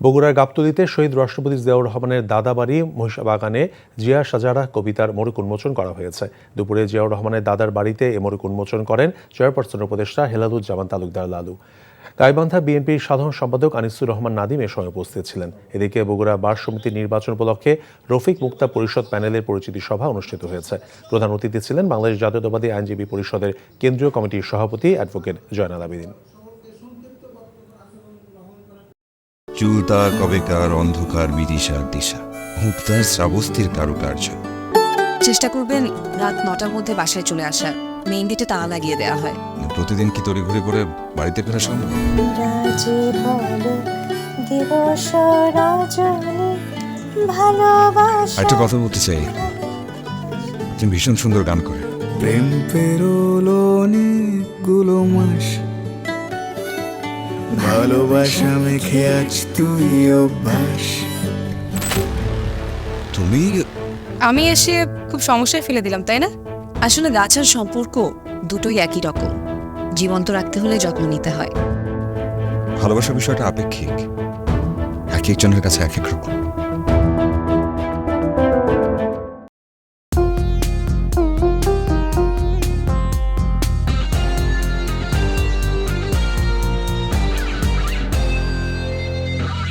বগুড়ার গাবতলীতে শহীদ রাষ্ট্রপতি জিয়াউর রহমানের দাদাবাড়ি মহিষাবাগানে জিয়া সাজারা কবিতার মোড়ক উন্মোচন করা হয়েছে। দুপুরে জিয়াউর রহমানের দাদার বাড়িতে এ মোড়ক উন্মোচন করেন চেয়ারপারসন উপদেষ্টা হেলালুজ্জামান তালুকদার লালু। গাইবান্ধা বিএনপির সাধারণ সম্পাদক আনিসুর রহমান নাদিম এ সময় উপস্থিত ছিলেন। এদিকে বগুড়া বার সমিতির নির্বাচন উপলক্ষে রফিক মুক্তা পরিষদ প্যানেলের পরিচিতি সভা অনুষ্ঠিত হয়েছে। প্রধান অতিথি ছিলেন বাংলাদেশ জাতীয়তাবাদী আইনজীবী পরিষদের কেন্দ্রীয় কমিটির সভাপতি অ্যাডভোকেট জয়নাল আবেদিন। চুলতা কবেকার অন্ধকার বিদিশার দিশা, মুক্তার শ্রাবস্তির কারুকার্য। চেষ্টা করবেন রাত 9টার মধ্যে বাসায় চলে আসার। মেইন গেটে তালা লাগিয়ে দেওয়া হয়। প্রতিদিন কি তড়িঘড়ি করে বাড়িতে ফেরা সম্ভব? একটা কথা বলতে চাই, তুমি ভীষণ সুন্দর গান করে। প্রেম পেরোলো অনেকগুলো মাস, ভালোবাসা মেখে আজ তুই অভ্যাস। তুমি আমি এসে খুব সমস্যায় ফেলে দিলাম, তাই না? আসলে গাছ আর সম্পর্ক দুটোই একই রকম। জীবন্ত রাখতে হলে যত্ন নিতে হয়। ভালোবাসার বিষয়টা আপেক্ষিক, এক একজনের কাছে এক এক রকম।